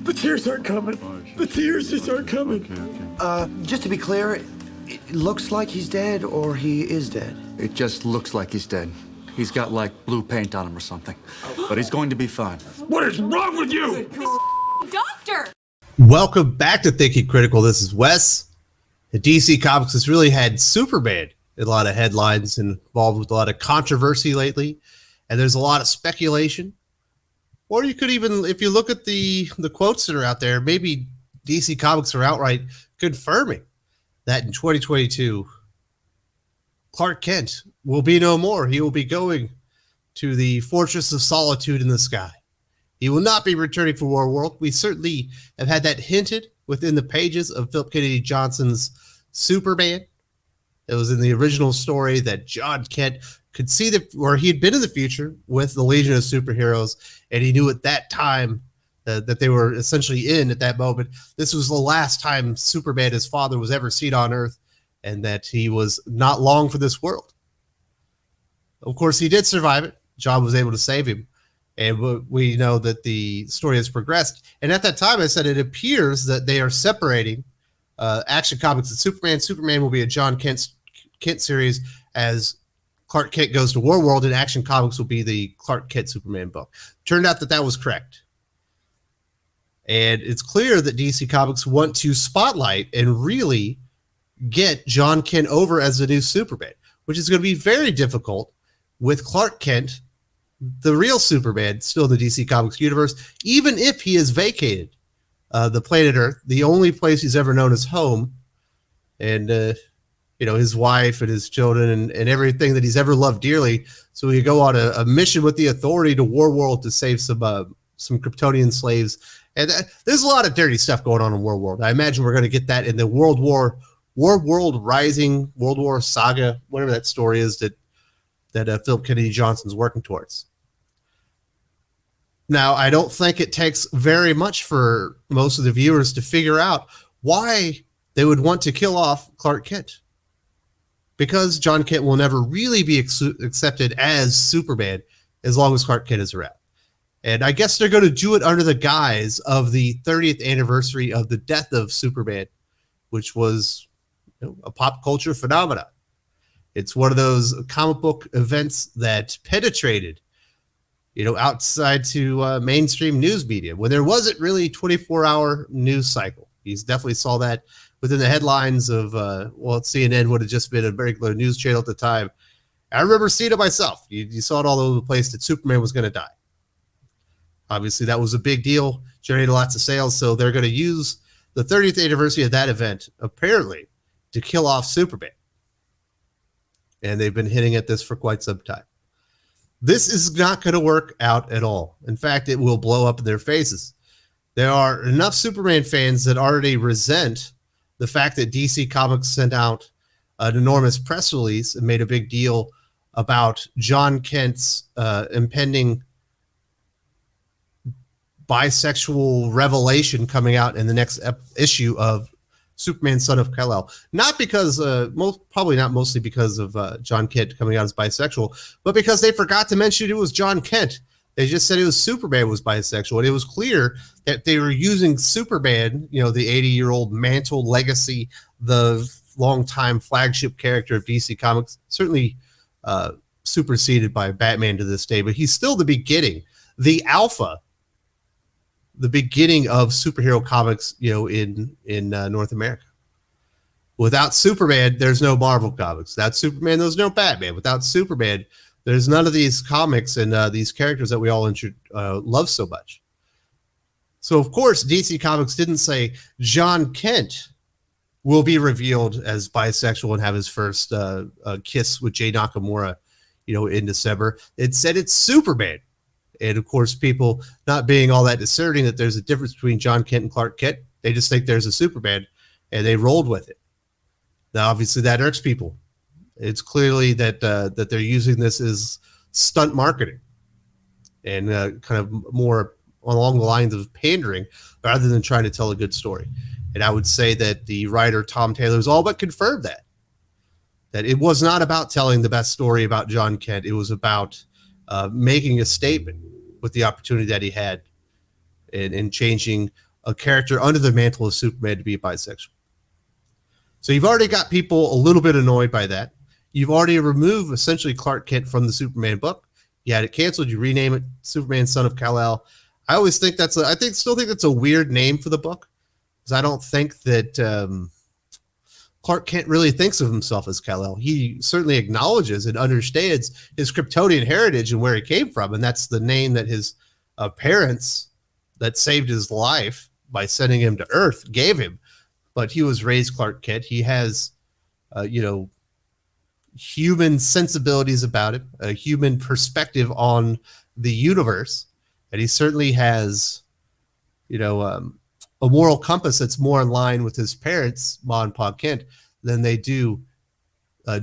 The tears aren't coming. The tears just aren't coming. Okay. Just to be clear, it looks like he's dead or he is dead. It just looks like he's dead. He's got, like, blue paint on him or something. But he's going to be fine. What is wrong with you? Doctor! Welcome back to Thinking Critical. This is Wes. The DC Comics has really had Superman in a lot of headlines and involved with a lot of controversy lately. And there's a lot of speculation. Or you could even, if you look at the quotes that are out there, maybe DC Comics are outright confirming that in 2022, Clark Kent will be no more. He will be going to the Fortress of Solitude in the sky. He will not be returning for War. We certainly have had that hinted within the pages of Philip Kennedy Johnson's Superman. It was in the original story that John Kent could see where he had been in the future with the Legion of Superheroes, and he knew at that time that they were essentially in at that moment. This was the last time Superman, his father, was ever seen on Earth, and that he was not long for this world. Of course, he did survive it. John was able to save him. And we know that the story has progressed. And at that time, I said it appears that they are separating Action Comics and Superman. Superman will be a John Kent series as Clark Kent goes to Warworld, and Action Comics will be the Clark Kent Superman book. Turned out that was correct. And it's clear that DC Comics want to spotlight and really get John Kent over as the new Superman, which is going to be very difficult with Clark Kent, the real Superman, still in the DC Comics universe, even if he has vacated the planet Earth, the only place he's ever known as home, and his wife and his children and everything that he's ever loved dearly. So he go on a mission with the Authority to Warworld to save some Kryptonian slaves. And there's a lot of dirty stuff going on in Warworld. I imagine we're going to get that in the Warworld Rising, World War Saga, whatever that story is that Philip Kennedy Johnson's working towards. Now, I don't think it takes very much for most of the viewers to figure out why they would want to kill off Clark Kent. Because John Kent will never really be accepted as Superman as long as Clark Kent is around. And I guess they're going to do it under the guise of the 30th anniversary of the death of Superman, which was a pop culture phenomenon. It's one of those comic book events that penetrated, outside to mainstream news media when there wasn't really 24-hour news cycle. You definitely saw that within the headlines of, CNN would have just been a regular news channel at the time. I remember seeing it myself. You saw it all over the place that Superman was going to die. Obviously, that was a big deal, generated lots of sales, so they're going to use the 30th anniversary of that event, apparently, to kill off Superman. And they've been hitting at this for quite some time. This is not going to work out at all. In fact, it will blow up in their faces. There are enough Superman fans that already resent the fact that DC Comics sent out an enormous press release and made a big deal about John Kent's impending bisexual revelation coming out in the next issue of Superman, Son of Kal-El. Not because, probably not mostly because of John Kent coming out as bisexual, but because they forgot to mention it was John Kent. They just said it was Superman was bisexual. And it was clear that they were using Superman, the 80-year-old mantle legacy, the longtime flagship character of DC Comics, certainly superseded by Batman to this day, but he's still the beginning, the alpha, the beginning of superhero comics, in North America. Without Superman, there's no Marvel comics. Without Superman, there's no Batman. Without Superman, there's none of these comics and these characters that we all love so much. So, of course, DC Comics didn't say John Kent will be revealed as bisexual and have his first kiss with Jay Nakamura, in December. It said it's Superman. And, of course, people not being all that discerning that there's a difference between John Kent and Clark Kent, they just think there's a Superman, and they rolled with it. Now, obviously, that irks people. It's clearly that they're using this as stunt marketing and kind of more along the lines of pandering rather than trying to tell a good story. And I would say that the writer, Tom Taylor's all but confirmed that it was not about telling the best story about John Kent. It was about making a statement with the opportunity that he had in changing a character under the mantle of Superman to be bisexual. So you've already got people a little bit annoyed by that. You've already removed essentially Clark Kent from the Superman book. You had it canceled. You rename it Superman, Son of Kal-El. I always think still think that's a weird name for the book, because I don't think that Clark Kent really thinks of himself as Kal-El. He certainly acknowledges and understands his Kryptonian heritage and where he came from, and that's the name that his parents that saved his life by sending him to Earth gave him. But he was raised Clark Kent. He has, human sensibilities about him, a human perspective on the universe, and he certainly has, a moral compass that's more in line with his parents, Ma and Pa Kent, than they do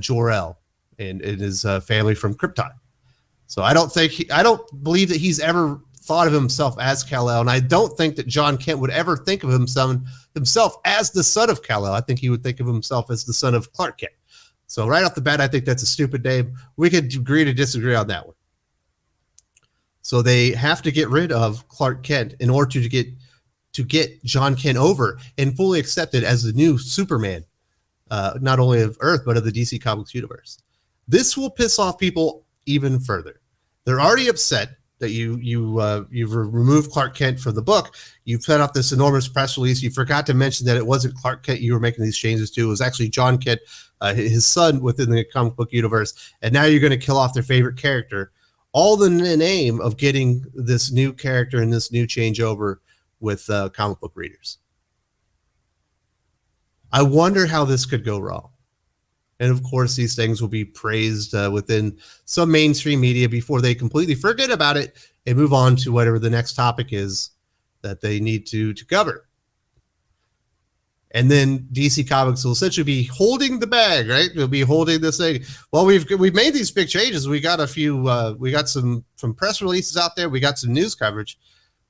Jor-El and his family from Krypton. So I don't believe that he's ever thought of himself as Kal-El, and I don't think that John Kent would ever think of himself as the son of Kal-El. I think he would think of himself as the son of Clark Kent. So right off the bat, I think that's a stupid name. We could agree to disagree on that one. So they have to get rid of Clark Kent in order to get John Kent over and fully accepted as the new Superman, not only of Earth, but of the DC Comics universe. This will piss off people even further. They're already upset that you've removed Clark Kent from the book. You put out this enormous press release. You forgot to mention that it wasn't Clark Kent you were making these changes to. It was actually John Kent, his son within the comic book universe. And now you're going to kill off their favorite character, all in the name of getting this new character and this new changeover with comic book readers. I wonder how this could go wrong. And of course, these things will be praised within some mainstream media before they completely forget about it and move on to whatever the next topic is that they need to cover. And then DC Comics will essentially be holding the bag, right? They'll be holding this thing. Well, we've made these big changes. We got we got some press releases out there. We got some news coverage.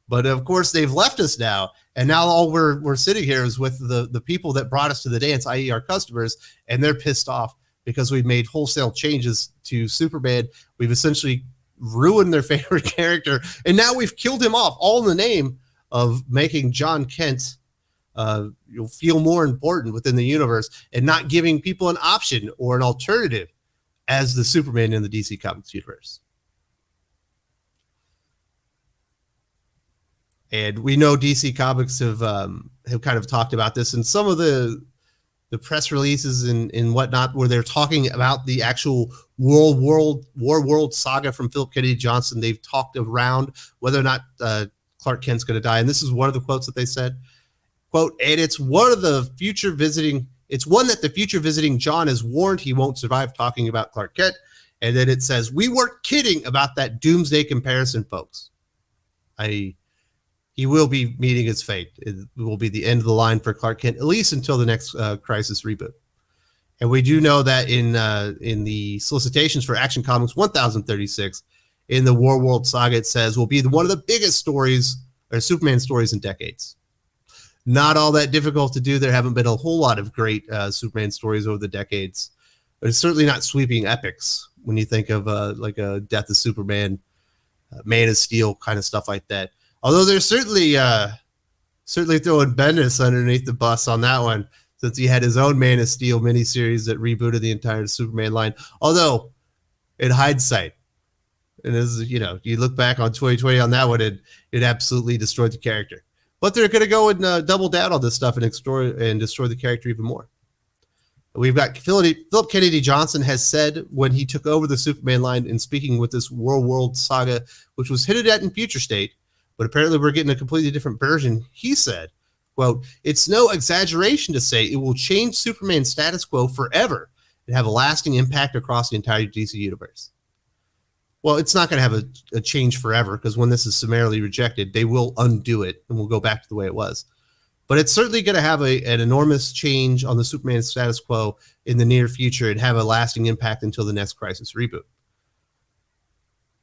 But of course, they've left us now, and now all we're sitting here is with the people that brought us to the dance, i.e., our customers, and they're pissed off because we've made wholesale changes to Superman. We've essentially ruined their favorite character, and now we've killed him off, all in the name of making John Kent feel more important within the universe and not giving people an option or an alternative as the Superman in the DC Comics universe. And we know DC Comics have kind of talked about this in some of the press releases and whatnot, where they're talking about the actual World saga from Philip Kennedy Johnson. They've talked around whether or not Clark Kent's going to die, and this is one of the quotes that they said. Quote, and it's one that the future visiting John has warned he won't survive, talking about Clark Kent. And then it says, we weren't kidding about that doomsday comparison, folks. He will be meeting his fate. It will be the end of the line for Clark Kent, at least until the next Crisis reboot. And we do know that in the solicitations for Action Comics 1036, in the World saga, it says will be one of the biggest stories or Superman stories in decades. Not all that difficult to do. There haven't been a whole lot of great Superman stories over the decades, but it's certainly not sweeping epics when you think of like a Death of Superman, Man of Steel kind of stuff like that. Although they're certainly throwing Bendis underneath the bus on that one, since he had his own Man of Steel miniseries that rebooted the entire Superman line. Although, in hindsight, and as you look back on 2020 on that one, it absolutely destroyed the character. But they're going to go and double down on this stuff and destroy the character even more. We've got Philip Kennedy Johnson has said when he took over the Superman line in speaking with this World saga, which was hinted at in Future State, but apparently we're getting a completely different version. He said, quote, it's no exaggeration to say it will change Superman's status quo forever and have a lasting impact across the entire DC universe. Well, it's not going to have a change forever, because when this is summarily rejected, they will undo it and we'll go back to the way it was. But it's certainly going to have an enormous change on the Superman status quo in the near future and have a lasting impact until the next Crisis reboot.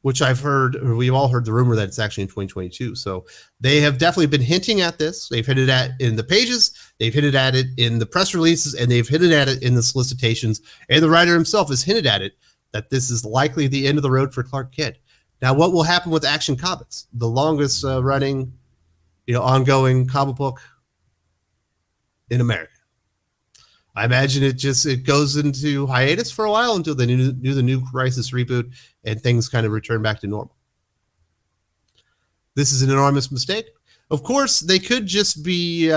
Which we've all heard the rumor that it's actually in 2022. So they have definitely been hinting at this. They've hinted at it in the pages, they've hinted at it in the press releases, and they've hinted at it in the solicitations. And the writer himself has hinted at it, that this is likely the end of the road for Clark Kent. Now, what will happen with Action Comics? The longest running, ongoing comic book in America. I imagine it goes into hiatus for a while until they do the New Crisis reboot and things kind of return back to normal. This is an enormous mistake. Of course, they could just be,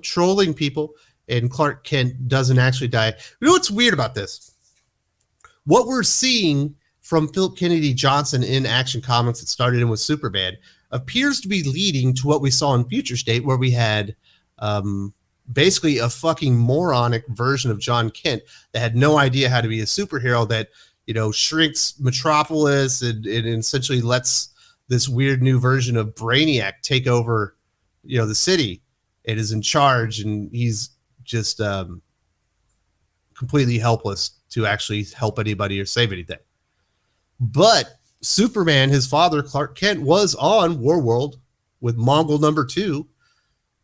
trolling people, and Clark Kent doesn't actually die. You know what's weird about this? What we're seeing from Philip Kennedy Johnson in Action Comics that started in with Superman appears to be leading to what we saw in Future State, where we had basically a fucking moronic version of John Kent that had no idea how to be a superhero, that shrinks Metropolis and essentially lets this weird new version of Brainiac take over, the city, and is in charge, and he's just completely helpless to actually help anybody or save anything. But Superman, his father, Clark Kent, was on Warworld with Mongol number 2,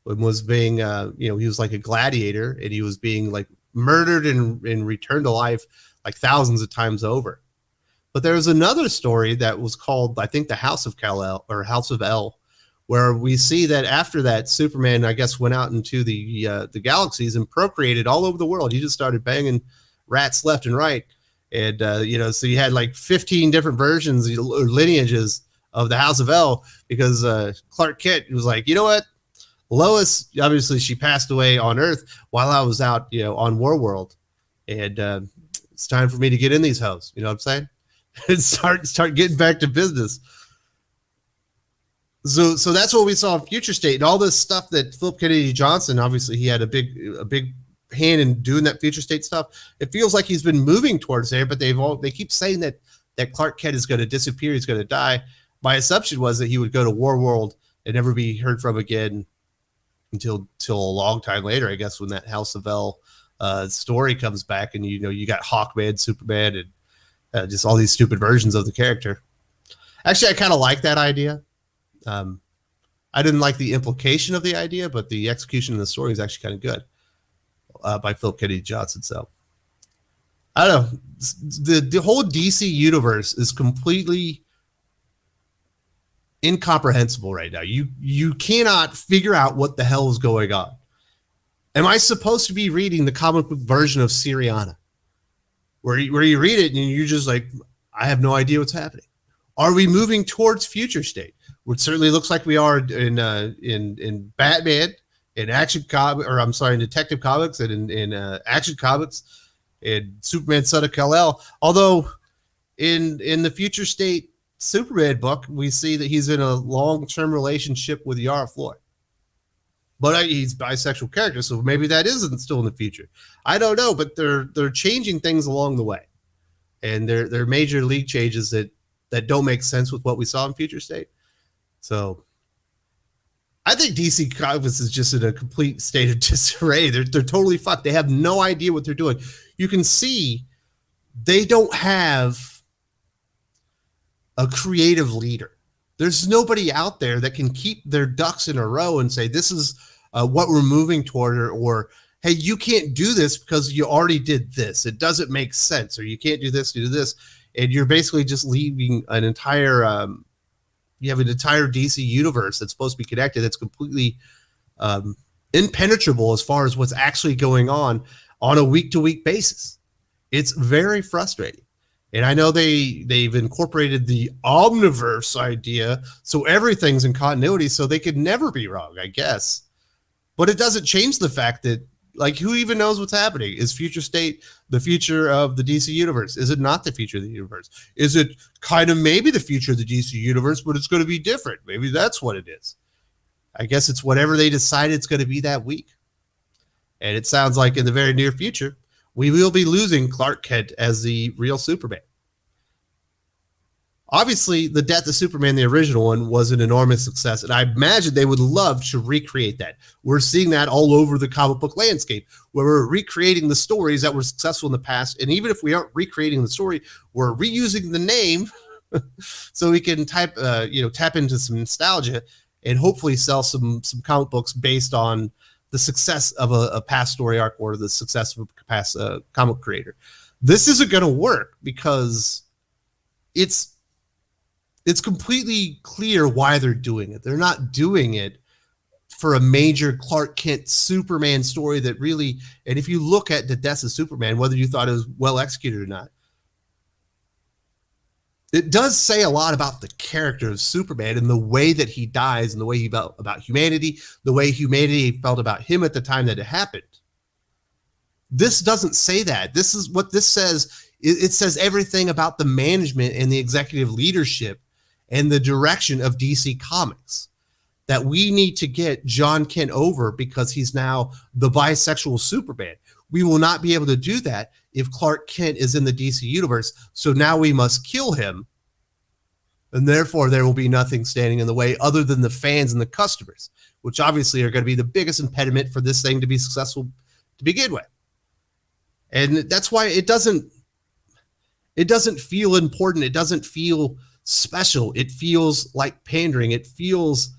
and was being, he was like a gladiator, and he was being like murdered and returned to life like thousands of times over. But there was another story that was called, I think, the House of Kal-El, or House of El, where we see that after that, Superman, I guess, went out into the galaxies and procreated all over the world. He just started banging rats left and right. And, so you had like 15 different versions or lineages of the House of El, because Clark Kent was like, you know what? Lois, obviously, she passed away on Earth while I was out, on Warworld. And it's time for me to get in these hoes. You know what I'm saying? And start getting back to business. So that's what we saw in Future State, and all this stuff that Philip Kennedy Johnson, obviously he had a big hand in doing that Future State stuff. It feels like he's been moving towards there, but they keep saying that Clark Kent is going to disappear, he's going to die. My assumption was that he would go to Warworld and never be heard from again until a long time later, I guess, when that House of El story comes back, and you got Hawkman, Superman, and just all these stupid versions of the character. Actually, I kind of like that idea. I didn't like the implication of the idea, but the execution of the story is actually kind of good by Philip Kennedy Johnson. So I don't know. The whole DC universe is completely incomprehensible right now. You cannot figure out what the hell is going on. Am I supposed to be reading the comic book version of Syriana, where you read it and you're just like, I have no idea what's happening? Are we moving towards Future State? Which certainly looks like we are in Batman, in Detective Comics, and in Action Comics, and Superman Son of Kal-El. Although in the Future State Superman book, we see that he's in a long-term relationship with Yara Floyd. But he's a bisexual character, so maybe that isn't still in the future. I don't know, but they're changing things along the way, and they're major league changes that don't make sense with what we saw in Future State. So I think DC Comics is just in a complete state of disarray. They're totally fucked. They have no idea what they're doing. You can see they don't have a creative leader. There's nobody out there that can keep their ducks in a row and say, this is what we're moving toward, or hey, you can't do this because you already did this. It doesn't make sense, or you can't do this, do this. And you're basically just leaving an entire, you have an entire DC universe that's supposed to be connected. That's completely impenetrable as far as what's actually going on a week-to-week basis. It's very frustrating. And I know they've incorporated the Omniverse idea, so everything's in continuity, so they could never be wrong, I guess. But it doesn't change the fact that, like, who even knows what's happening? Is Future State the future of the DC universe? Is it not the future of the universe? Is it kind of maybe the future of the DC universe, but it's going to be different? Maybe that's what it is. I guess it's whatever they decide it's going to be that week. And it sounds like in the very near future, we will be losing Clark Kent as the real Superman. Obviously, the death of Superman, the original one, was an enormous success, and I imagine they would love to recreate that. We're seeing that all over the comic book landscape, where we're recreating the stories that were successful in the past, and even if we aren't recreating the story, we're reusing the name so we can tap into some nostalgia and hopefully sell some comic books based on the success of a past story arc or the success of a past comic creator. This isn't going to work because it's completely clear why they're doing it. They're not doing it for a major Clark Kent Superman story that really, and if you look at the death of Superman, whether you thought it was well executed or not, it does say a lot about the character of Superman and the way that he dies and the way he felt about humanity, the way humanity felt about him at the time that it happened. This doesn't say that. This is what this says. It says everything about the management and the executive leadership and the direction of DC Comics, that we need to get John Kent over because he's now the bisexual Superman. We will not be able to do that if Clark Kent is in the DC universe. So now we must kill him. And therefore there will be nothing standing in the way other than the fans and the customers, which obviously are going to be the biggest impediment for this thing to be successful to begin with. And that's why it doesn't feel important. It doesn't feel special. It feels like pandering. It feels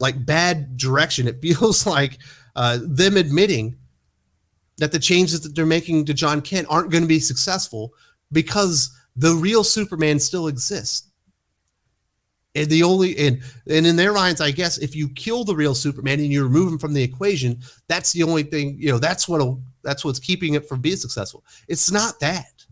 like bad direction. It feels like them admitting that the changes that they're making to John Kent aren't going to be successful because the real Superman still exists. And the only and in their minds, I guess, if you kill the real Superman and you remove him from the equation, that's the only thing, that's what's keeping it from being successful. It's not that.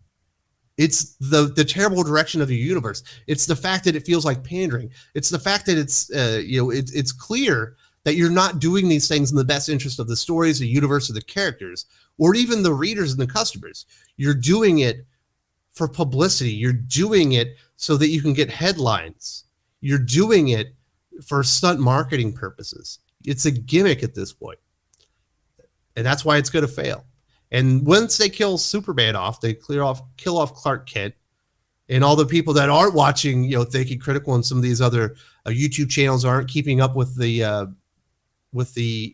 It's the terrible direction of the universe. It's the fact that it feels like pandering. It's the fact that it's clear that you're not doing these things in the best interest of the stories, the universe, or the characters, or even the readers and the customers. You're doing it for publicity. You're doing it so that you can get headlines. You're doing it for stunt marketing purposes. It's a gimmick at this point. And that's why it's going to fail. And once they kill Superman off, they kill off Clark Kent, and all the people that aren't watching, Thinking Critical and some of these other YouTube channels aren't keeping up with the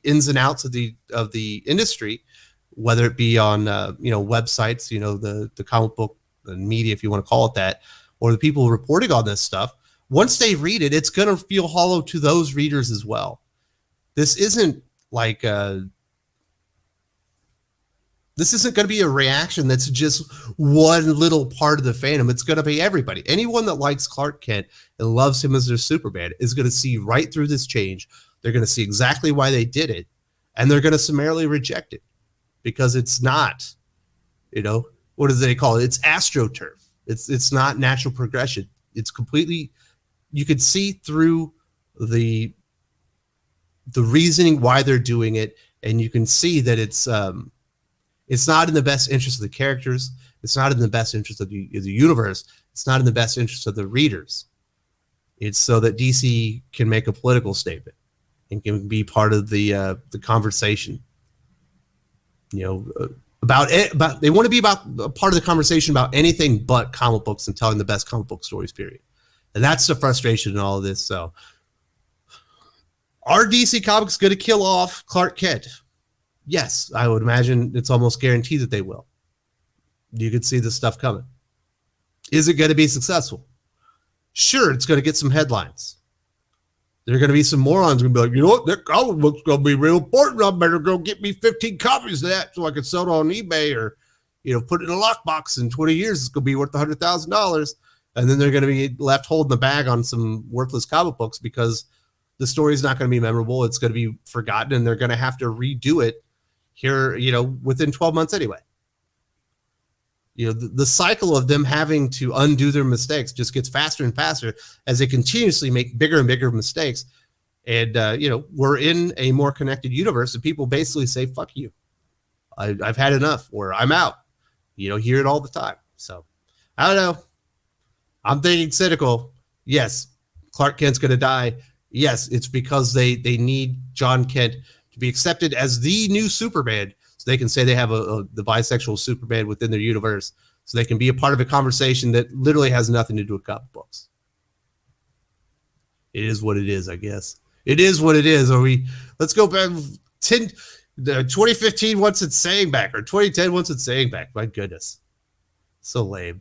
ins and outs of the industry, whether it be on websites, the comic book media, if you want to call it that, or the people reporting on this stuff. Once they read it, it's going to feel hollow to those readers as well. This isn't like this isn't going to be a reaction that's just one little part of the fandom. It's going to be everybody. Anyone that likes Clark Kent and loves him as their Superman is going to see right through this change. They're going to see exactly why they did it, and they're going to summarily reject it because it's not, what do they call it? It's astroturf. It's not natural progression. It's completely, you could see through the reasoning why they're doing it, and you can see that it's not in the best interest of the characters. It's not in the best interest of the universe. It's not in the best interest of the readers. It's so that DC can make a political statement and can be part of the conversation. About they want to be about a part of the conversation about anything but comic books and telling the best comic book stories, period. And that's the frustration in all of this. So, are DC Comics going to kill off Clark Kent? Yes, I would imagine it's almost guaranteed that they will. You could see this stuff coming. Is it going to be successful? Sure, it's going to get some headlines. There are going to be some morons going to be like, you know what, that comic book's going to be real important. I better go get me 15 copies of that so I can sell it on eBay or, put it in a lockbox. In 20 years, it's going to be worth $100,000. And then they're going to be left holding the bag on some worthless comic books because the story's not going to be memorable. It's going to be forgotten, and they're going to have to redo it here, within 12 months anyway. The cycle of them having to undo their mistakes just gets faster and faster as they continuously make bigger and bigger mistakes. And, we're in a more connected universe, and people basically say, fuck you. I've had enough, or I'm out. Hear it all the time. So, I don't know. I'm thinking cynical. Yes, Clark Kent's going to die. Yes, it's because they need John Kent to be accepted as the new Superman, so they can say they have the bisexual Superman within their universe, so they can be a part of a conversation that literally has nothing to do with comic books. It is what it is, I guess. It is what it is. Let's go back. 2015 wants its saying back, or 2010 wants its saying back. My goodness. So lame.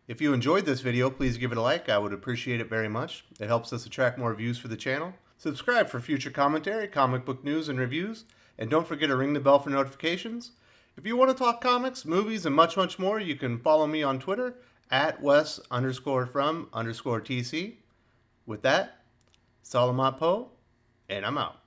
If you enjoyed this video, please give it a like. I would appreciate it very much. It helps us attract more views for the channel. Subscribe for future commentary, comic book news, and reviews. And don't forget to ring the bell for notifications. If you want to talk comics, movies, and much, much more, you can follow me on Twitter at Wes_from_TC. With that, Salamat po, and I'm out.